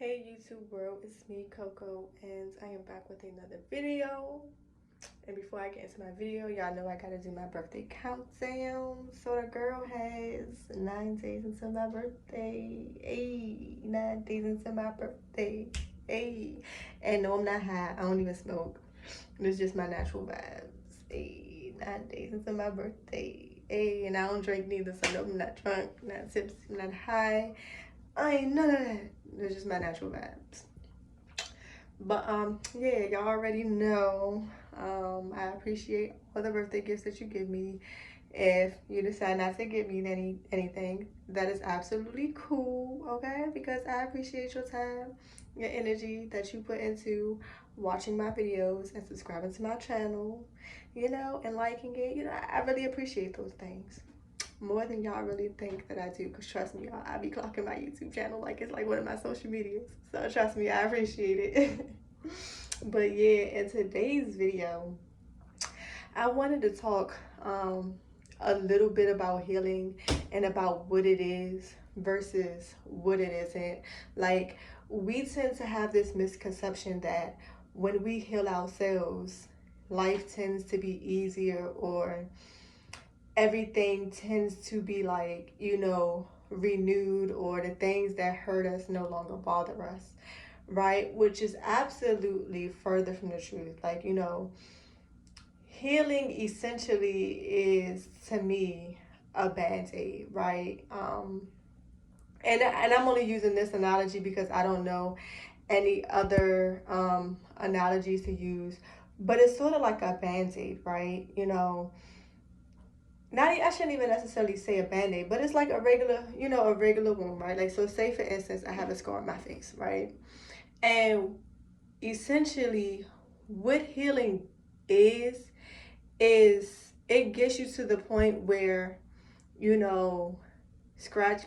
Hey YouTube world, it's me Coco and I am back with another video. And before I get into my video, y'all know I gotta do my birthday countdown. So the girl has 9 days until my birthday. Hey, 9 days until my birthday. Hey. And no, I'm not high. I don't even smoke. It's just my natural vibes. Hey, 9 days until my birthday. Hey, and I don't drink neither, so no, I'm not drunk, not tipsy, not high. I ain't none of that. It's just my natural vibes. But yeah, y'all already know. I appreciate all the birthday gifts that you give me. If you decide not to give me anything, that is absolutely cool, okay? Because I appreciate your time, your energy that you put into watching my videos and subscribing to my channel, and liking it. I really appreciate those things more than y'all really think that I do, because trust me, y'all, I be clocking my YouTube channel like it's like one of my social medias. So trust me, I appreciate it. But yeah, in today's video, I wanted to talk a little bit about healing and about what it is versus what it isn't. Like, we tend to have this misconception that when we heal ourselves, life tends to be easier, or everything tends to be like, renewed, or the things that hurt us no longer bother us, right? Which is absolutely further from the truth. Like, healing essentially is, to me, a band-aid, right? And I'm only using this analogy because I don't know any other analogies to use, but it's sort of like a band-aid, right? Not, I shouldn't even necessarily say a band-aid, but it's like a regular wound, right? Like, so say for instance, I have a scar on my face, right? And essentially what healing is it gets you to the point where, you know,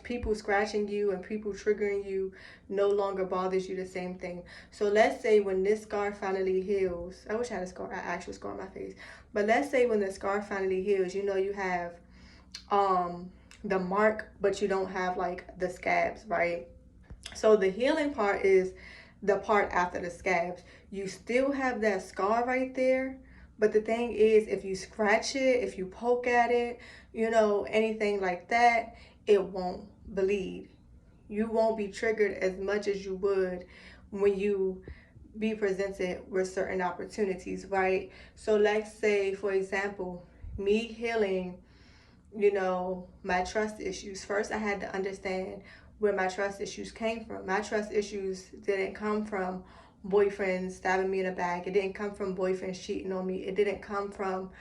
people scratching you and people triggering you no longer bothers you the same thing. So let's say when this scar finally heals, I wish I had an actual scar on my face, but let's say when the scar finally heals, you have the mark, but you don't have like the scabs, right? So the healing part is the part after the scabs. You still have that scar right there, but the thing is, if you scratch it, if you poke at it, anything like that, it won't bleed. You won't be triggered as much as you would when you be presented with certain opportunities, right? So let's say, for example, me healing, my trust issues. First, I had to understand where my trust issues came from. My trust issues didn't come from boyfriends stabbing me in the back. It didn't come from boyfriends cheating on me. It didn't come from,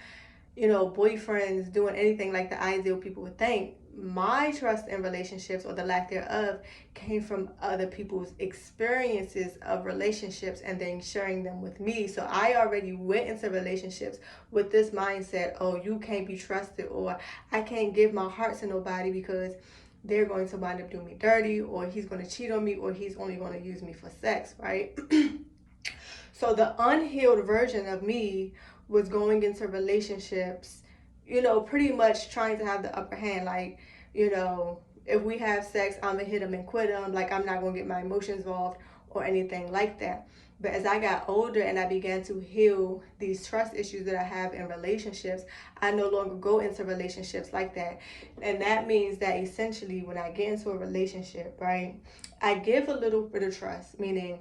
boyfriends doing anything like the ideal people would think. My trust in relationships, or the lack thereof, came from other people's experiences of relationships and then sharing them with me. So I already went into relationships with this mindset: oh, you can't be trusted, or I can't give my heart to nobody because they're going to wind up doing me dirty, or he's going to cheat on me, or he's only going to use me for sex, right? So the unhealed version of me was going into relationships, pretty much trying to have the upper hand. Like, if we have sex, I'm gonna hit him and quit him. Like, I'm not gonna get my emotions involved or anything like that. But as I got older and I began to heal these trust issues that I have in relationships, I no longer go into relationships like that. And that means that essentially when I get into a relationship, right, I give a little bit of trust, meaning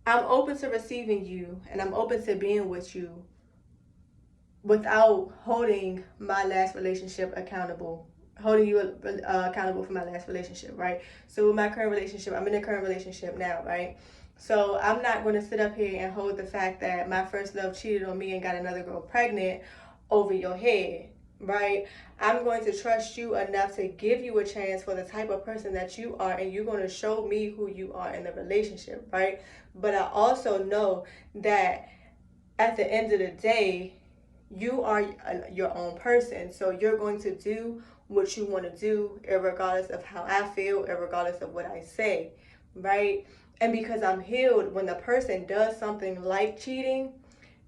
I'm open to receiving you and I'm open to being with you without holding my last relationship accountable, holding you accountable for my last relationship, right? So with my current relationship, I'm in a current relationship now, right? So I'm not going to sit up here and hold the fact that my first love cheated on me and got another girl pregnant over your head, right? I'm going to trust you enough to give you a chance for the type of person that you are, and you're going to show me who you are in the relationship, right? But I also know that at the end of the day, you are your own person. So you're going to do what you want to do, regardless of how I feel, regardless of what I say, right? And because I'm healed, when the person does something like cheating,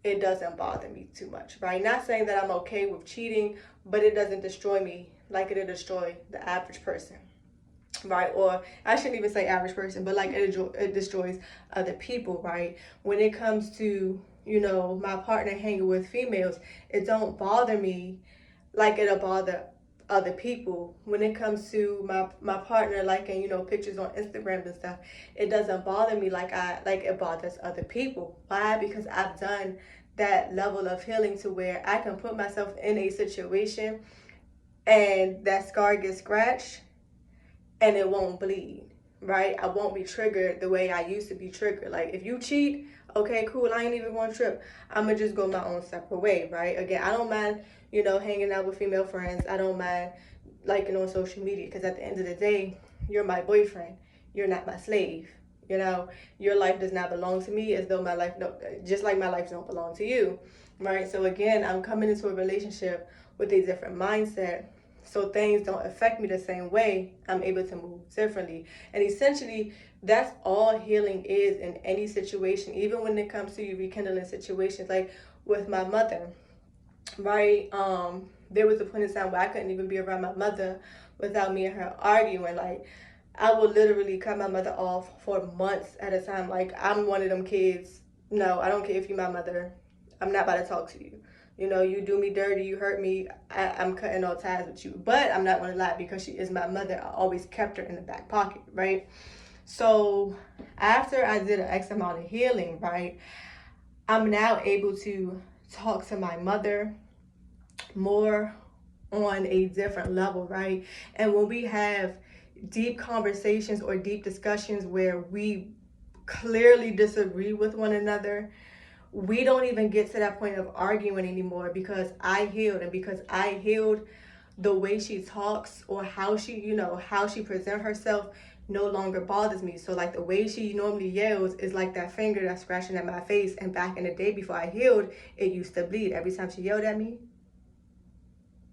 it doesn't bother me too much, right? Not saying that I'm okay with cheating, but it doesn't destroy me like it'll destroy the average person. right? Or I shouldn't even say average person, but like it destroys other people, right? When it comes to, you know, my partner hanging with females, it don't bother me like it'll bother other people. When it comes to my partner liking, you know, pictures on Instagram and stuff, it doesn't bother me like it bothers other people. Why? Because I've done that level of healing to where I can put myself in a situation and that scar gets scratched and it won't bleed, right? I won't be triggered the way I used to be triggered. Like if you cheat, okay, cool, I ain't even gonna trip. I'm gonna just go my own separate way, right? Again, I don't mind, you know, hanging out with female friends. I don't mind liking on social media because at the end of the day, you're my boyfriend. You're not my slave. You know, your life does not belong to me as though my life, no, just like my life don't belong to you, right? So again, I'm coming into a relationship with a different mindset, so things don't affect me the same way. I'm able to move differently. And essentially, that's all healing is in any situation, even when it comes to you rekindling situations. Like with my mother, right? There was a point in time where I couldn't even be around my mother without me and her arguing. Like I would literally cut my mother off for months at a time. Like I'm one of them kids. No, I don't care if you're my mother. I'm not about to talk to you. You know, you do me dirty, you hurt me, I'm cutting all ties with you. But I'm not gonna lie, because she is my mother, I always kept her in the back pocket, right? So after I did an X amount of healing, right, I'm now able to talk to my mother more on a different level, right? And when we have deep conversations or deep discussions where we clearly disagree with one another, we don't even get to that point of arguing anymore because I healed. And because I healed, the way she talks or how she, you know, how she present herself no longer bothers me. So like the way she normally yells is like that finger that's scratching at my face. And back in the day before I healed, it used to bleed. Every time she yelled at me,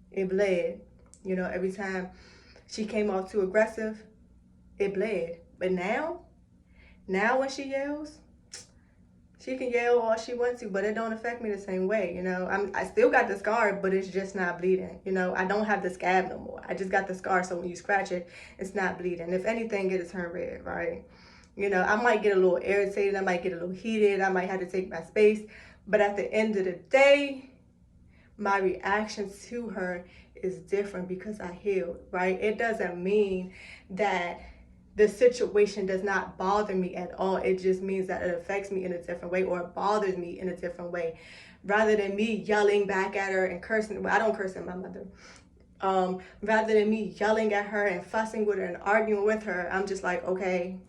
it bled. You know, every time she came off too aggressive, it bled. But now when she yells, she can yell all she wants to, but it don't affect me the same way. You know, I still got the scar, but it's just not bleeding. You know, I don't have the scab no more. I just got the scar, so when you scratch it, it's not bleeding. If anything, it'll turn red, right? You know, I might get a little irritated. I might get a little heated. I might have to take my space. But at the end of the day, my reaction to her is different because I healed, right? It doesn't mean that the situation does not bother me at all. It just means that it affects me in a different way, or it bothers me in a different way. Rather than me yelling back at her and cursing, well, I don't curse at my mother. Rather than me yelling at her and fussing with her and arguing with her, I'm just like, okay,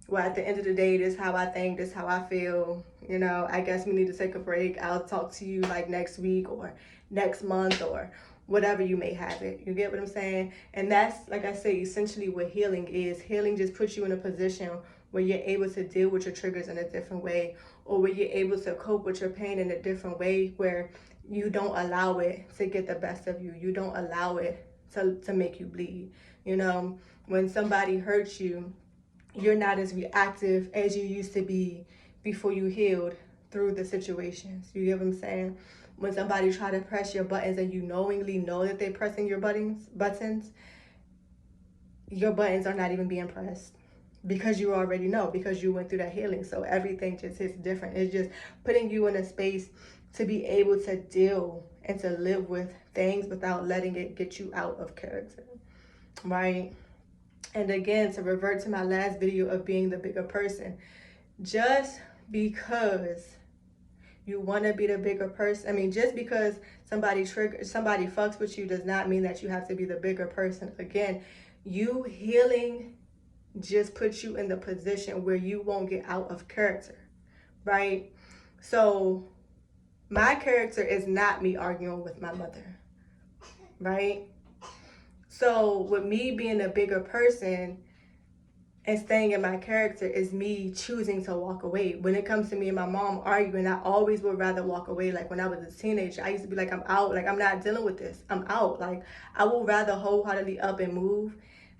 well, at the end of the day, this is how I think, this is how I feel. You know, I guess we need to take a break. I'll talk to you like next week or next month or whatever you may have it. You get what I'm saying? And that's, like I say, essentially what healing is. Healing just puts you in a position where you're able to deal with your triggers in a different way, or where you're able to cope with your pain in a different way, where you don't allow it to get the best of you. You don't allow it to make you bleed. You know, when somebody hurts you, you're not as reactive as you used to be before you healed through the situations. You get what I'm saying? When somebody try to press your buttons and you knowingly know that they're pressing your buttons, your buttons are not even being pressed because you already know, because you went through that healing. So everything just hits different. It's just putting you in a space to be able to deal and to live with things without letting it get you out of character, right? And again, to revert to my last video of being the bigger person, just because you want to be the bigger person, I mean, just because somebody fucks with you does not mean that you have to be the bigger person. Again, you healing just puts you in the position where you won't get out of character, right? So my character is not me arguing with my mother, right? So with me being a bigger person and staying in my character is me choosing to walk away. When it comes to me and my mom arguing, I always would rather walk away. Like when I was a teenager, I used to be like, I'm out. Like, I'm not dealing with this. I'm out. Like, I will rather wholeheartedly up and move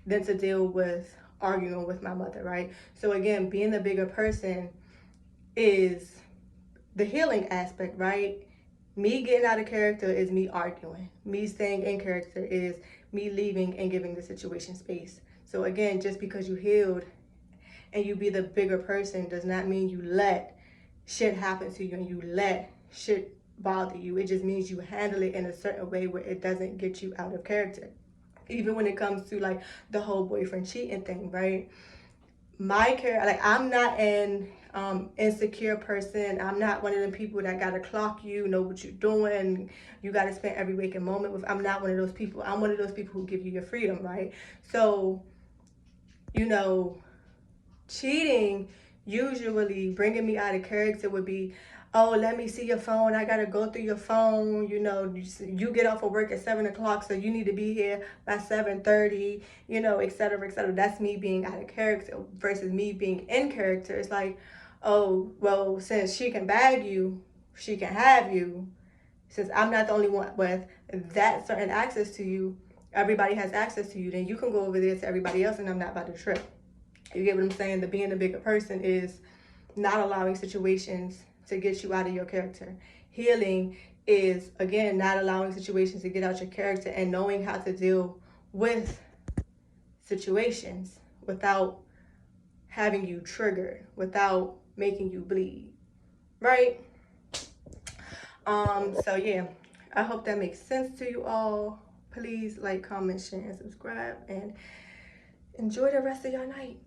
than to deal with arguing with my mother, right? So again, being the bigger person is the healing aspect, right? Me getting out of character is me arguing. Me staying in character is me leaving and giving the situation space. So again, just because you healed and you be the bigger person does not mean you let shit happen to you and you let shit bother you. It just means you handle it in a certain way where it doesn't get you out of character. Even when it comes to like the whole boyfriend cheating thing, right? My character, like, I'm not an insecure person. I'm not one of them people that gotta clock you, know what you're doing, you gotta spend every waking moment with. I'm not one of those people. I'm one of those people who give you your freedom, right? So, you know, cheating, usually bringing me out of character would be, oh, let me see your phone, I gotta go through your phone, you get off of work at 7 o'clock, so you need to be here by 7:30, etc., etc. That's me being out of character versus me being in character. It's like, oh, well, since she can bag you, she can have you. Since I'm not the only one with that certain access to you, everybody has access to you, then you can go over there to everybody else and I'm not about to trip. You get what I'm saying? The being a bigger person is not allowing situations to get you out of your character. Healing is, again, not allowing situations to get out your character and knowing how to deal with situations without having you triggered, without making you bleed, right? So yeah, I hope that makes sense to you all. Please like, comment, share, and subscribe, and enjoy the rest of your night.